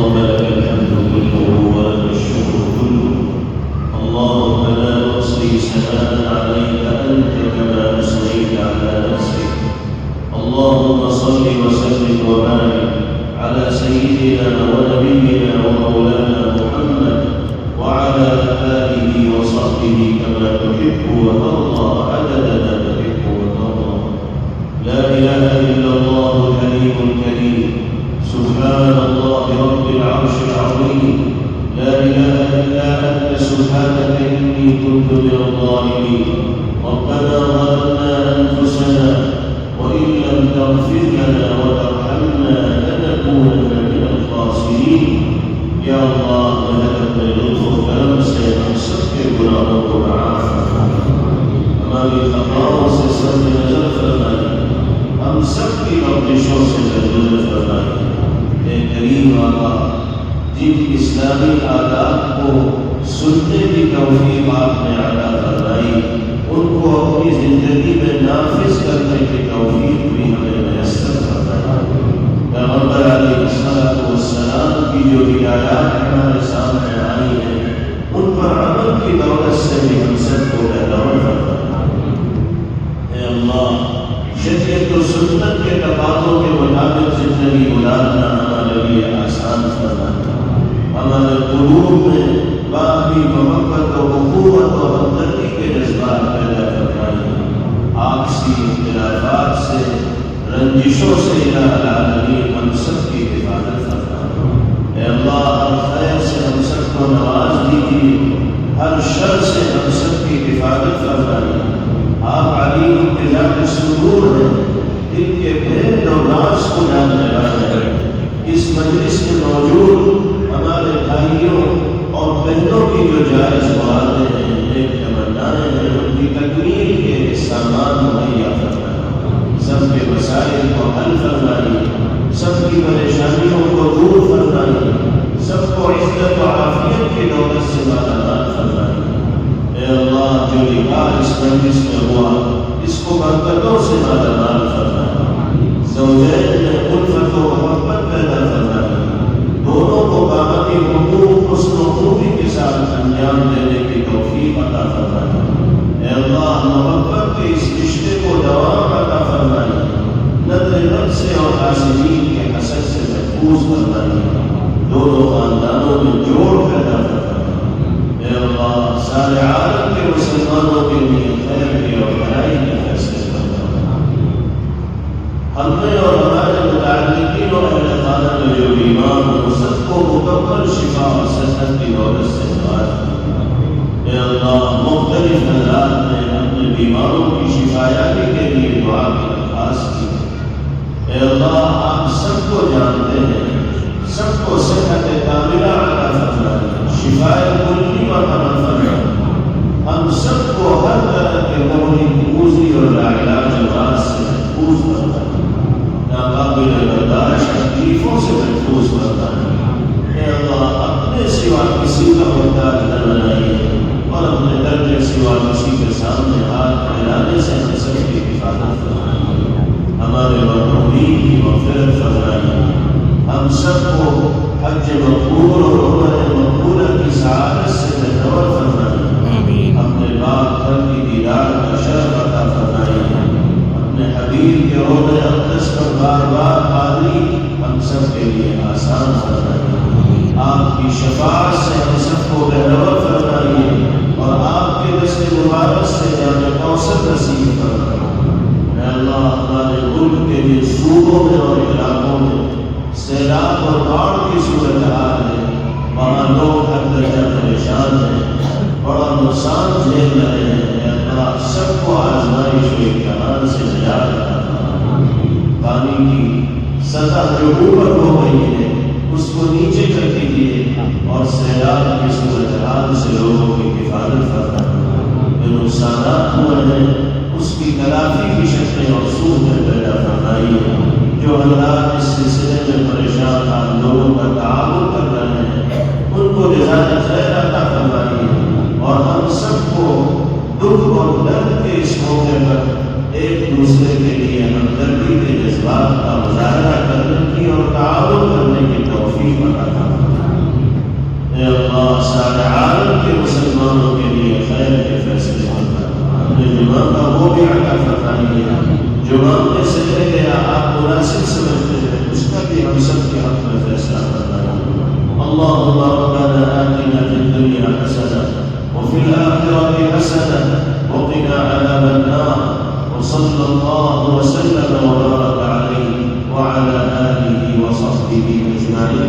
اللهم لك الحمد كله ولك الشكر كله. اللهم لا نحصي ثناء عليك أنت كما أثنيت على نفسك. اللهم صل وسلم وبارك على سيدنا ونبينا ومولانا محمد وعلى آله وصحبه كما تحب وترضى عدد ما تحب وترضى. لا إله إلا الله الحليم الكريم، سبحان الله رب العرش العظيم. لا إله إلا أنت سبحانك إني كنت من الظالمين. ربنا ظلمنا أنفسنا وإن لم تغفر لنا وترحمنا لنكونن من الخاسرين. یا اللہ میں اپنے لطف و کرم سے ہم سب کے گناہوں کو معاف فرما، ہماری خطاؤں سے سب نظر فرمائی، ہم سب کی بخششوں سے درگزر فرمائی۔ اے کریم آقا، جن اسلامی آداب کو سننے کی توفیق آپ نے عطا فرمائی، ان کو اپنی زندگی میں نافذ کرنے کی توفیق بھی ہمیں میسر فرمائی۔ پیغمبر علیہ الصلوۃ والسلام کی جو ہدایات ہمارے سامنے آئی ہیں، ان پر عمل کی دولت سے بھی ہم سب کو بہتر فرما۔ اے اللہ، شریعت و سنت کے تقاضوں کے مطابق زندگی گزارنا ہمارے لیے آسان فرما۔ ہمارے قلوب میں باقی محبت و اخوت و ہمدردی کے جذبات پیدا فرمائیں۔ آپسی اختلافات سے، رنجشوں سے الہ العالمین ہم سب کی حفاظت فرما۔ اے اللہ، ہر خیر سے ہم سب کو نواز دیجیے، ہر شر سے ہم سب کی حفاظت فرمائیے۔ آپ علیم بذات الصدور ہیں، دل کے بھید و راز کو جاننے والے ہیں۔ اس مجلس میں موجود ہمارے بھائیوں اور بہنوں کی جو جائز مرادیں ہیں، نیک تمنائیں ہیں، ان کی تکمیل کے سامان مہیا فرمائیے۔ سب کے مسائل کو حل فرمائیے، سب کی پریشانیوں کو دور فرمائیے، سب کو عزت و عافیت کی دولت سے مالا مال فرمائیے۔ اے اللہ، جو نکاح اس مجلس میں ہوا، اس کو برکتوں سے مالا مال فرمائیے۔ زوجین میں الفت و محبت پیدا فرمائیے، دونوں کو باقی حقوق حسن و خوبی کے ساتھ انجام دینے کی توفیق عطا فرمائیے۔ اے اللہ، محبت کے اس رشتے کو دوام عطا فرمائیے، نظر بد سے اور حاسدین کے حسد سے محفوظ فرمائیے، دونوں خاندانوں میں جوڑ پیدا فرمائیے۔ اے اللہ، سارے عالم کے مسلمانوں کے لیے خیر کے اور بھلائی کے فیصلے فرمائیے۔ ہمیں اور ہمارے متعلقین اور اہل خانہ میں جو بیمار ہوں، سب کو مکمل شفا اور صحت کی دولت سے نواز فرمائیے۔ اے اللہ، مختلف حالات میں اپنے بیماروں کی شفایابی کے لیے دعا کی درخواست کی۔ اے اللہ، آپ سب کو جانتے ہیں، سب کو صحت کاملہ عطا فرمائیے، شفائے کلی عطا فرمائیے۔ ہم سب کو ہر طرح کے موذی اور لاعلاج امراض سے محفوظ فرمائیے، ناقابل برداشت تکلیفوں سے محفوظ فرمائیے۔ اے اللہ، اپنے سوا کسی کا محتاج نہ بنائیے اور اپنے در کے سوا کسی کے سامنے ہاتھ پھیلانے سے ہم سب کی حفاظت فرمائیے۔ ہمارے مرحومین کی مغفرت فرمائیے، ہم سب کو حج مقبول اور عمرہ مقبولہ کی سعادت سے بہتر فرمائیے۔ اپنے پاک گھر کی دیدار کا شرف عطا فرمائیے۔ اپنے حبیب کے روضہ اقدس پر بار بار حاضری ہم سب کے لیے آسان فرمائیے۔ آپ کی شفاعت سے ہم سب کو بہتر فرمائیے اور آپ کے دست مبارک سے جام کوثر نصیب فرمائیے۔ اے اللہ، ہمارے ملک کے لیے صوبوں میں اور علاقوں میں سیلاب اور باڑھ کی صورتحال ہے، وہاں لوگ ہر درجہ پریشان ہیں، بڑا نقصان جھیل رہے ہیں۔ اے اللہ، سب کو آزمائش و امتحان سے نجات عطا فرمائیے۔ پانی کی سطح جو اوپر ہو گئی ہے، اس کو نیچے کر دیجیے اور سیلاب کی صورتحال سے لوگوں کی حفاظت فرمائیے۔ جو نقصانات ہوئے ہیں، اس کی تلافی کی شکلیں اور صورتیں پیدا فرمائیے۔ جو حضرات اس سلسلے میں پریشان حال لوگوں کا تعاون کر رہے ہیں، ان کو جزائے خیر عطا فرمائیے اور ہم سب کو دکھ اور درد کے اس موقع پر ایک دوسرے کے لیے ہمدردی کے جذبات کا مظاہرہ کرنے کی اور تعاون کرنے کی توفیق عطا فرمائیے۔ اللہ سارے عالم کے مسلمانوں کے لیے خیر کے فیصلے اپنے جمعہ کا وہ بھی عطا فرمائیے جو مانگنے سے لے گیا آپ مناسب سمجھتے ہیں اس کا بھی ہم سب کے حق میں فیصلہ فرمائیے اللهم ربنا آتنا في الدنيا حسنة وفي الآخرة حسنة وقنا عذاب النار وصلى الله وسلم وبارك عليه وعلى آله وصحبه أجمعين